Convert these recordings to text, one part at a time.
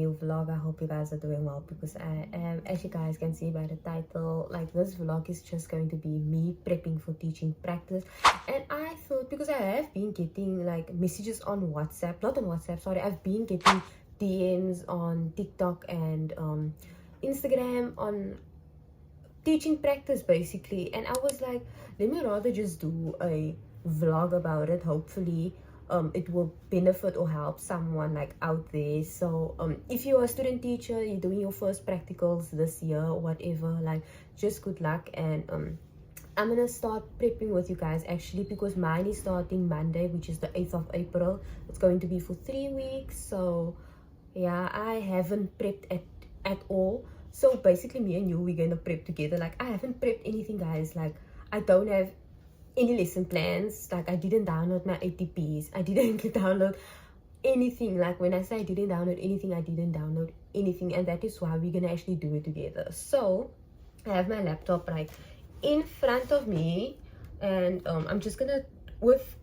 new vlog. I hope you guys are doing well, because I am, as you guys can see by the title, like, this vlog is just going to be me prepping for teaching practice. And I thought, because I have been getting like messages on WhatsApp, not on WhatsApp, sorry, I've been getting DMs on TikTok and Instagram on teaching practice basically, and I was like, let me rather just do a vlog about it. Hopefully it will benefit or help someone like out there. So if you're a student teacher, you're doing your first practicals this year or whatever, like, just good luck. And I'm gonna start prepping with you guys actually, because mine is starting Monday, which is the 8th of April. It's going to be for 3 weeks. So yeah, I haven't prepped at all. So basically me and you, we're gonna prep together. Like, I haven't prepped anything, guys. Like, I don't have any lesson plans. Like, I didn't download my ATPs, I didn't download anything. Like, when I say I didn't download anything, I didn't download anything. And that is why we're gonna actually do it together. So I have my laptop right in front of me, and I'm just gonna,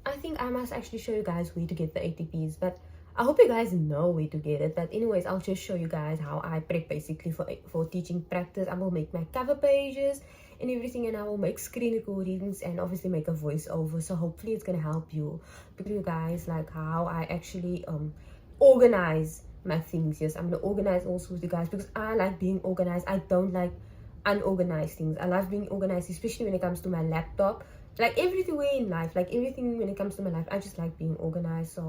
I think I must actually show you guys where to get the ATPs, but I hope you guys know where to get it. But anyways, I'll just show you guys how I prep basically for teaching practice. I will make my cover pages and everything, and I will make screen recordings and obviously make a voiceover. So hopefully it's gonna help you, because you guys, like, how I actually organize my things. Yes, I'm gonna organize also with you guys, because I like being organized. I don't like unorganized things. I love being organized, especially when it comes to my laptop. Like, everything in life, like everything when it comes to my life, I just like being organized.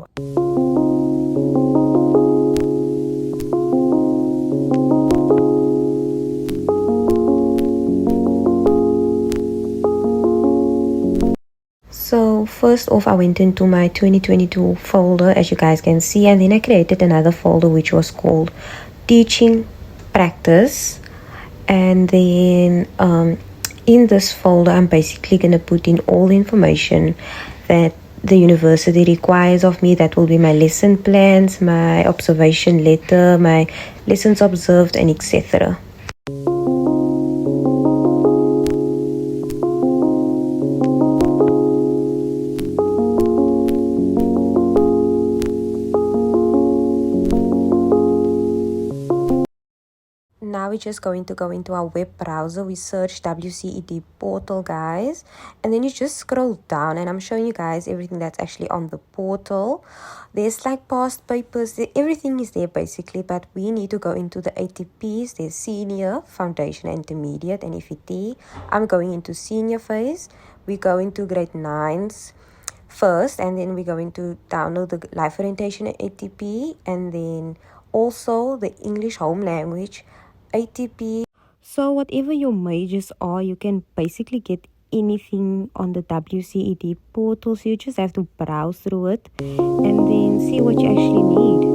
So first off, I went into my 2022 folder, as you guys can see, and then I created another folder which was called Teaching Practice. And then in this folder, I'm basically going to put in all the information that the university requires of me. That will be my lesson plans, my observation letter, my lessons observed, and etc. Now we're just going to go into our web browser. We search WCED portal, guys, and then you just scroll down, and I'm showing you guys everything that's actually on the portal. There's like past papers, everything is there basically, but we need to go into the ATPs. There's senior, foundation, intermediate, and FET. I'm going into senior phase. We go into grade 9s first, and then we're going to download the life orientation ATP, and then also the English home language ATP. So whatever your majors are, you can basically get anything on the WCED portal. So you just have to browse through it and then see what you actually need.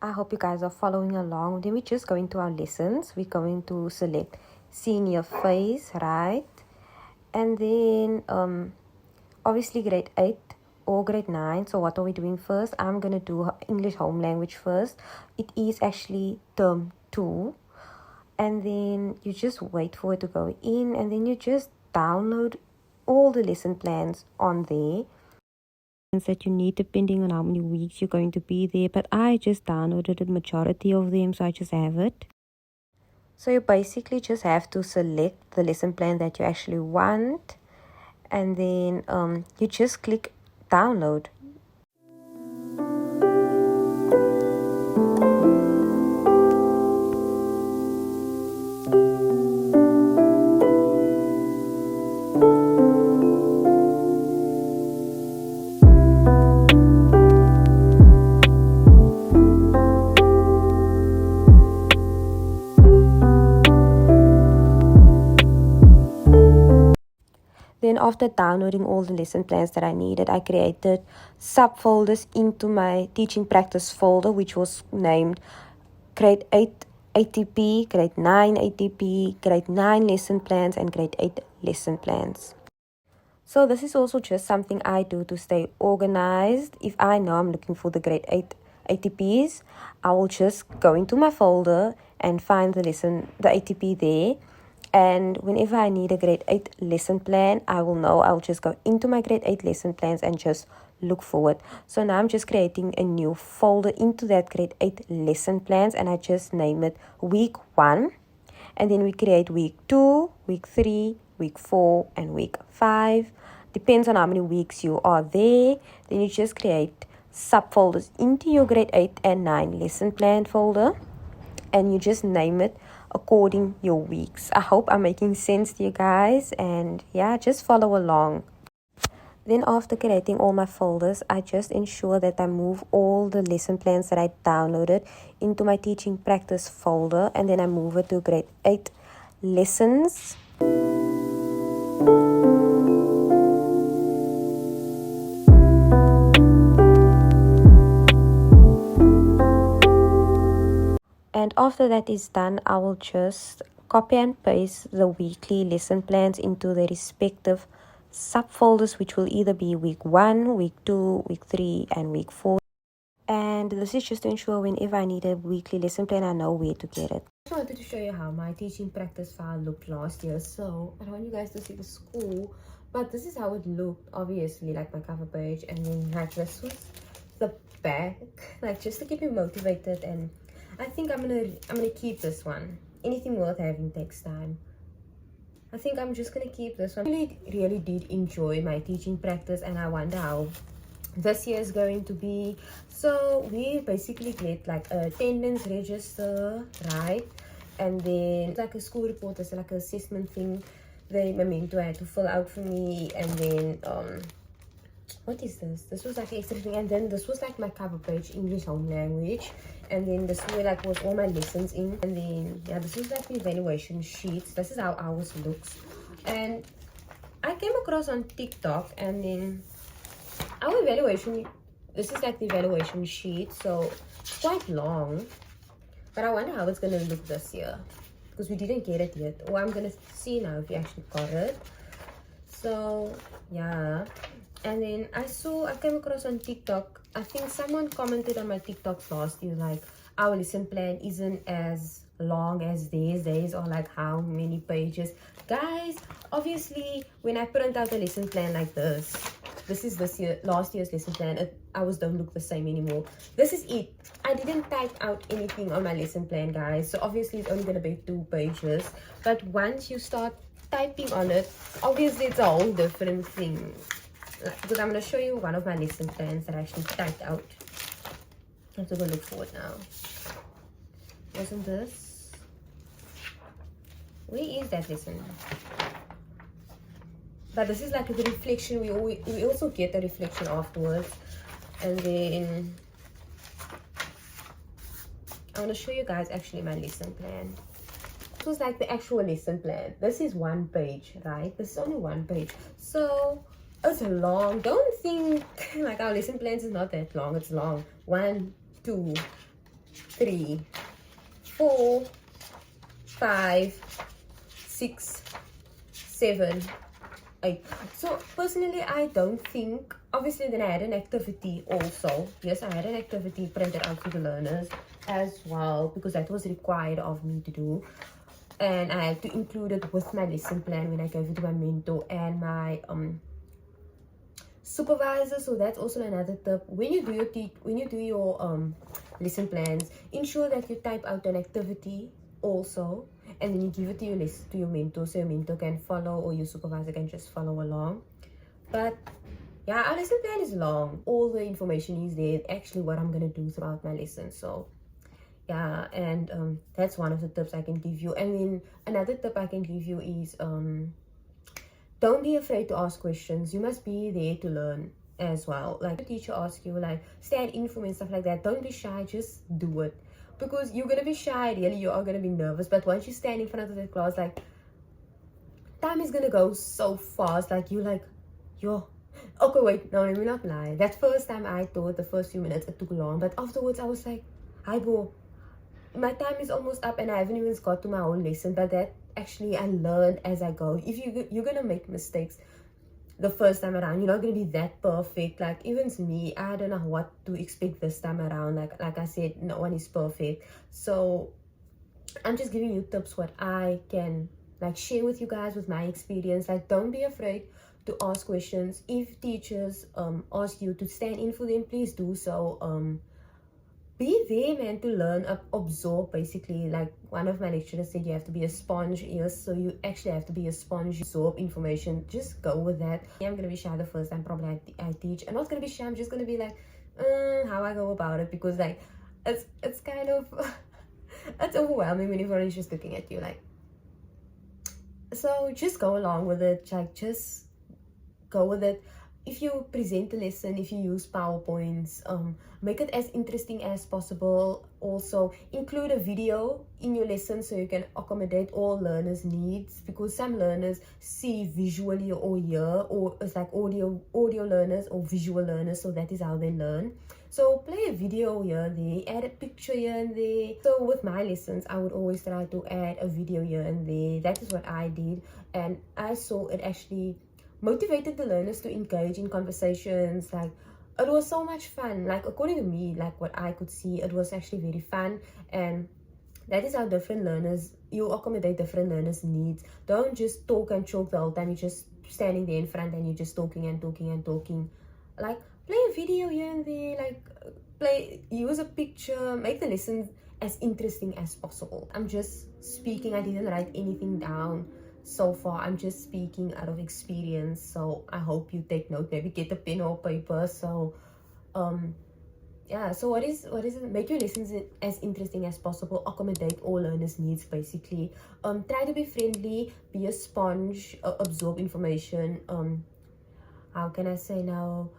I hope you guys are following along. Then we just go into our lessons. We're going to select senior phase, right? And then obviously grade 8 or grade 9. So what are we doing first? I'm going to do English home language first. It is actually term 2. And then you just wait for it to go in, and then you just download all the lesson plans on there that you need depending on how many weeks you're going to be there. But I just downloaded the majority of them, so I just have it. So you basically just have to select the lesson plan that you actually want, and then you just click download. Then after downloading all the lesson plans that I needed, I created subfolders into my teaching practice folder, which was named grade 8 ATP, grade 9 ATP, grade 9 lesson plans, and grade 8 lesson plans. So this is also just something I do to stay organized. If I know I'm looking for the grade 8 ATPs, I will just go into my folder and find the ATP there. And whenever I need a grade 8 lesson plan, I will know I'll just go into my grade 8 lesson plans and just look for it. So now I'm just creating a new folder into that grade 8 lesson plans, and I just name it week 1. And then we create week 2, week 3, week 4, and week 5. Depends on how many weeks you are there. Then you just create subfolders into your grade 8 and 9 lesson plan folder, and you just name it according your weeks. I hope I'm making sense to you guys, and yeah, just follow along. Then after creating all my folders, I just ensure that I move all the lesson plans that I downloaded into my teaching practice folder, and then I move it to grade 8 lessons. And after that is done, I will just copy and paste the weekly lesson plans into the respective subfolders, which will either be week 1, week 2, week 3, and week 4. And this is just to ensure whenever I need a weekly lesson plan, I know where to get it. I just wanted to show you how my teaching practice file looked last year. So I don't want you guys to see the school, but this is how it looked. Obviously, like my cover page, and then like this was the back, like just to keep you motivated. And I think I'm gonna keep this one. Anything worth having takes time. I think I'm just gonna keep this one. I really did enjoy my teaching practice, and I wonder how this year is going to be. So we basically get like a attendance register, right? And then like a school report, it's like an assessment thing the memento had to fill out for me. And then what is this? This was like extra thing. And then this was like my cover page, English home language. And then this way like was all my lessons in. And then yeah, this was like the evaluation sheets. This is how ours looks. And I came across on TikTok, and then our evaluation, this is like the evaluation sheet, so it's quite long, but I wonder how it's gonna look this year, because we didn't get it yet. Or I'm gonna see now if we actually got it. So yeah. And then I came across on TikTok, I think someone commented on my TikToks last year, like our lesson plan isn't as long as theirs. Theirs are like how many pages. Guys, obviously when I print out a lesson plan like this is last year's lesson plan. Ours don't look the same anymore. This is it. I didn't type out anything on my lesson plan, guys, so obviously it's only gonna be 2 pages. But once you start typing on it, obviously it's a whole different thing. Because I'm going to show you one of my lesson plans that I actually typed out. I have to go look for it now. Wasn't this? Where is that lesson? But this is like the reflection. We also get the reflection afterwards. And then I want to show you guys actually my lesson plan. This was like the actual lesson plan. This is 1 page, right? This is only 1 page. So it's long. Don't think like our lesson plans is not that long. It's long. 1, 2, 3, 4, 5, 6, 7, 8. So personally, I don't think. Obviously, then I had an activity also. Yes, I had an activity printed out for the learners as well, because that was required of me to do. And I had to include it with my lesson plan when I gave it to my mentor and my supervisor. So that's also another tip. When you do your lesson plans, ensure that you type out an activity also, and then you give it to your mentor, so your mentor can follow, or your supervisor can just follow along. But yeah, our lesson plan is long. All the information is there, actually what I'm gonna do throughout my lesson. So yeah, and that's one of the tips I can give you. And then another tip I can give you is don't be afraid to ask questions. You must be there to learn as well. Like the teacher asks you, like stand in for me and stuff like that, don't be shy, just do it. Because you're gonna be shy, really, you are gonna be nervous, but once you stand in front of the class, like time is gonna go so fast. Like you're like, yo, okay, wait, no, let me not lie. That first time I thought the first few minutes it took long, but afterwards I was like, hi bro, my time is almost up and I haven't even got to my whole lesson. But that actually I learned as I go. If you're gonna make mistakes, the first time around. You're not going to be that perfect. Like even me, I don't know what to expect this time around. Like I said, no one is perfect. So I'm just giving you tips what I can like share with you guys with my experience. Like don't be afraid to ask questions. If teachers ask you to stand in for them, please do so. Be there, man, to learn, absorb. Basically, like one of my lecturers said, you have to be a sponge. Yes, so you actually have to be a sponge, absorb information. Just go with that. I'm gonna be shy the first time probably I teach. I'm not gonna be shy. I'm just gonna be like how I go about it, because like it's kind of it's overwhelming when everyone is just looking at you. Like, so just go along with it. Like just go with it. If you present a lesson, if you use PowerPoints, make it as interesting as possible. Also include a video in your lesson so you can accommodate all learners' needs, because some learners see visually or hear, or it's like audio learners or visual learners, so that is how they learn. So play a video here, there, add a picture here and there. So with my lessons, I would always try to add a video here and there. That is what I did, and I saw it actually motivated the learners to engage in conversations. Like it was so much fun. Like according to me, like what I could see, it was actually very fun. And that is how different learners, you accommodate different learners' needs. Don't just talk and choke the whole time. You're just standing there in front and you're just talking and talking and talking. Like play a video here and there, like use a picture, make the lesson as interesting as possible. I'm just speaking. I didn't write anything down so far. I'm just speaking out of experience, so I hope you take note. Maybe get a pen or paper. So yeah, so what is it? Make your lessons as interesting as possible, accommodate all learners' needs. Basically try to be friendly, be a sponge, absorb information. How can I say now,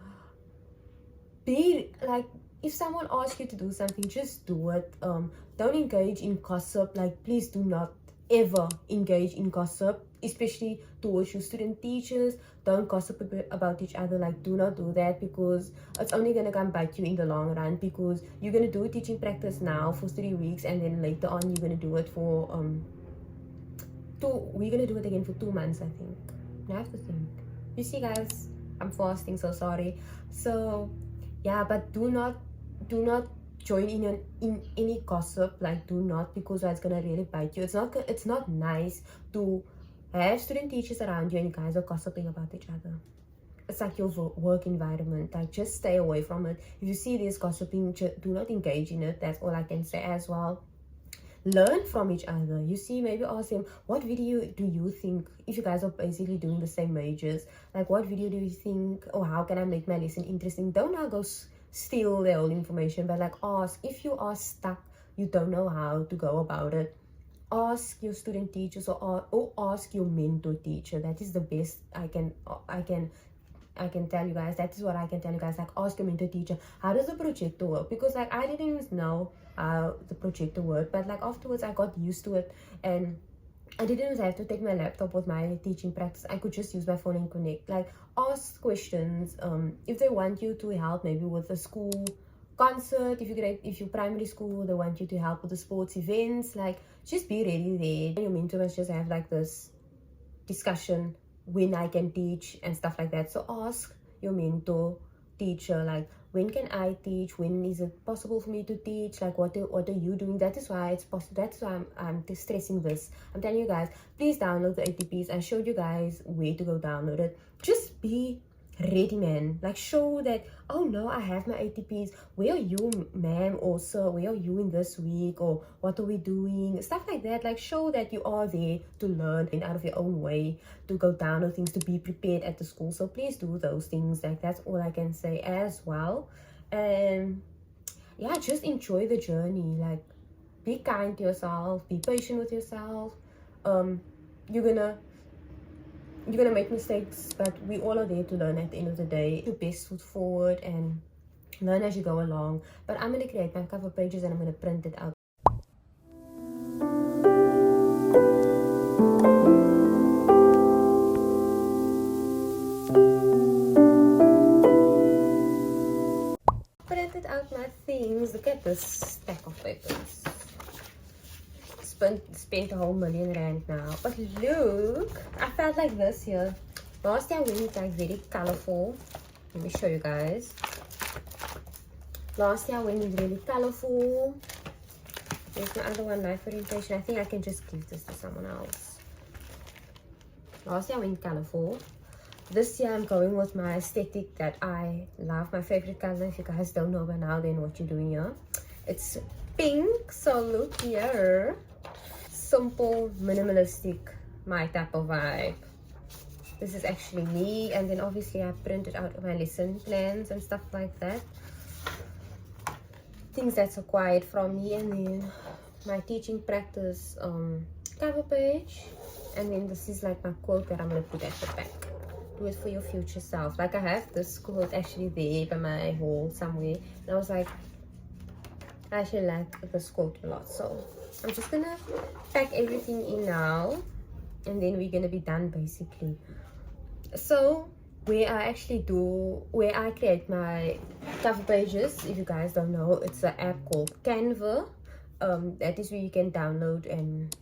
be like, if someone asks you to do something, just do it. Don't engage in gossip. Like please do not ever engage in gossip, especially towards your student teachers. Don't gossip about each other. Like do not do that, because it's only gonna come bite you in the long run, because you're gonna do teaching practice now for 3 weeks, and then later on you're gonna do it for we're gonna do it again for 2 months, I think. I have to think. You see guys, I'm fasting, so sorry. So yeah, but do not join in any gossip. Like do not, because that's gonna really bite you. It's not nice to have student teachers around you and you guys are gossiping about each other. It's like your work environment. Like just stay away from it. If you see this gossiping, do not engage in it. That's all I can say as well. Learn from each other. You see, maybe ask them, what video do you think, if you guys are basically doing the same majors, like what video do you think, or how can I make my lesson interesting? Don't now go steal their whole information, but like ask. If you are stuck, you don't know how to go about it, ask your student teachers, or ask your mentor teacher. That is the best I can tell you guys. That is what I can tell you guys. Like ask your mentor teacher, how does the projector work? Because like I didn't even know how the projector worked, but like afterwards I got used to it, and I didn't even have to take my laptop with my teaching practice. I could just use my phone and connect. Like ask questions. If they want you to help maybe with a school concert, if you're primary school, they want you to help with the sports events, like just be ready there. Your mentor must just have like this discussion when I can teach and stuff like that. So ask your mentor teacher, like when can I teach, when is it possible for me to teach, like what are you doing? That is why it's possible. That's why I'm stressing this. I'm telling you guys, please download the ATPs. I showed you guys where to go download it. Just be ready, man. Like show that, oh no, I have my ATPs. Where are you, ma'am, or sir? Where are you in this week? Or what are we doing? Stuff like that. Like show that you are there to learn and out of your own way to go download things, to be prepared at the school. So please do those things. Like that's all I can say as well. And yeah, just enjoy the journey. Like be kind to yourself, be patient with yourself. You're gonna make mistakes, but we all are there to learn at the end of the day. Put your best foot forward and learn as you go along. But I'm gonna create my cover pages and I'm gonna print it out. Printed out my things. Look at this stack of papers. Spent a whole million rand now. But look, I felt like this here. Last year I went like very colorful. Let me show you guys. Last year I went with really colorful. There's my other one, life orientation. I think I can just give this to someone else. Last year I went colorful. This year I'm going with my aesthetic that I love. My favorite color, if you guys don't know by now, then what you're doing here. It's pink, so look here. Simple, minimalistic, my type of vibe. This is actually me, and then obviously I printed out my lesson plans and stuff like that. Things that's acquired from me, and then my teaching practice cover page, and then this is like my quote that I'm gonna put at the back. Do it for your future self. Like I have this quote actually there by my wall somewhere, and I was like, I actually like this quote a lot. So I'm just gonna pack everything in now, and then we're gonna be done basically. So where I create my cover pages, if you guys don't know, it's an app called Canva. That is where you can download and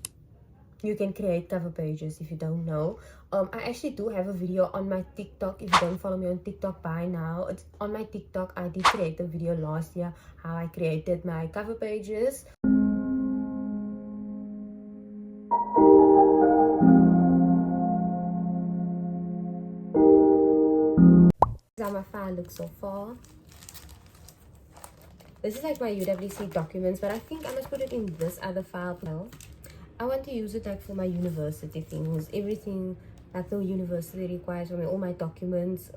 you can create cover pages if you don't know. I actually do have a video on my TikTok. If you don't follow me on TikTok by now, it's on my TikTok. I did create a video last year how I created my cover pages. This is how my file looks so far. This is like my UWC documents, but I think I must put it in this other file now. I want to use it like for my university things, everything like the university requires from me, all my documents,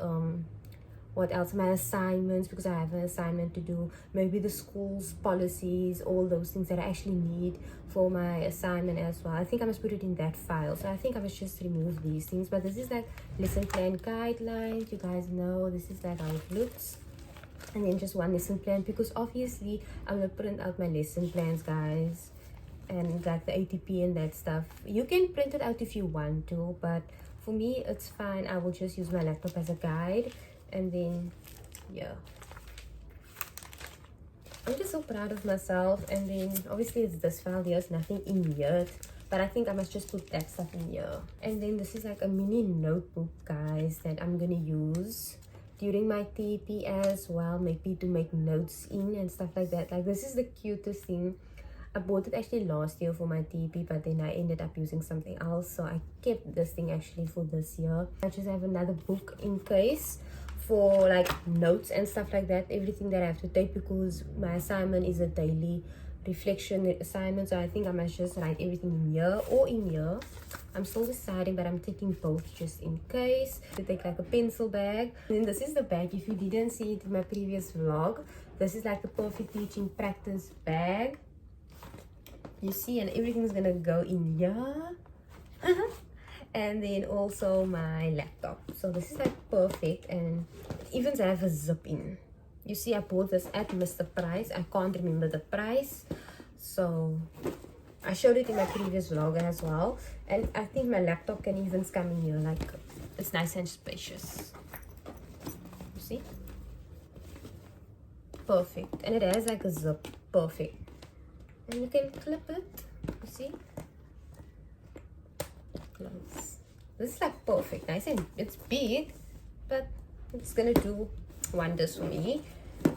what else, my assignments, because I have an assignment to do, maybe the school's policies, all those things that I actually need for my assignment as well. I think I must put it in that file. So I think I must just remove these things. But this is like lesson plan guidelines, you guys know, this is like how it looks. And then just one lesson plan, because obviously I'm gonna print out my lesson plans, guys, and like the ATP and that stuff. You can print it out if you want to, but for me it's fine. I will just use my laptop as a guide. And then yeah, I'm just so proud of myself. And then obviously it's this file, there's nothing in here, but I think I must just put that stuff in here. And then this is like a mini notebook, guys, that I'm gonna use during my TP as well, maybe to make notes in and stuff like that. Like this is the cutest thing. I bought it actually last year for my TP, but then I ended up using something else, so I kept this thing actually for this year. I just have another book in case for like notes and stuff like that, everything that I have to take, because my assignment is a daily reflection assignment. So I think I must just write everything in here or in here. I'm still deciding, but I'm taking both just in case. To take like a pencil bag. And then this is the bag. If you didn't see it in my previous vlog, this is like the perfect teaching practice bag. You see, and everything's gonna go in here. And then also my laptop. So this is like perfect, and it even have a zip in. You see, I bought this at Mr. Price. I can't remember the price, so I showed it in my previous vlog as well. And I think my laptop can even come in here, like it's nice and spacious. You see, perfect. And it has like a zip, perfect. And you can clip it, you see, close. This is like perfect, nice, and it's big, but it's gonna do wonders for me.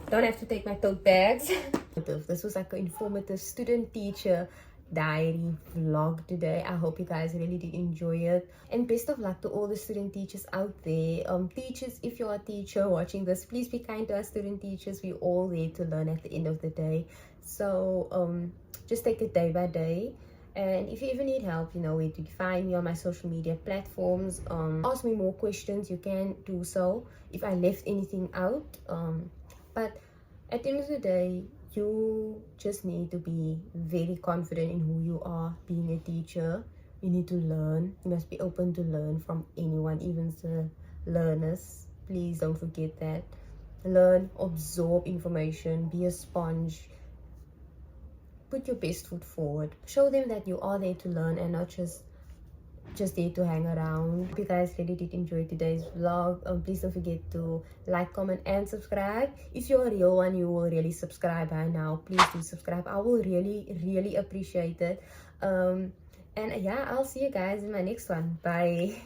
Don't have to take my tote bags. This was like an informative student teacher diary vlog today. I hope you guys really did enjoy it, and best of luck to all the student teachers out there. Teachers, if you're a teacher watching this, please be kind to us student teachers. We're all there to learn at the end of the day. So just take it day by day. And if you ever need help, you know where to find me on my social media platforms. Ask me more questions, you can do so if I left anything out. But at the end of the day, you just need to be very confident in who you are being a teacher. You need to learn. You must be open to learn from anyone, even the learners. Please don't forget that. Learn, absorb information, be a sponge. Put your best foot forward. Show them that you are there to learn and not just there to hang around. If you guys really did enjoy today's vlog, please don't forget to like, comment and subscribe. If you're a real one, you will really subscribe by now. Please do subscribe. I will really appreciate it. And yeah, I'll see you guys in my next one. Bye.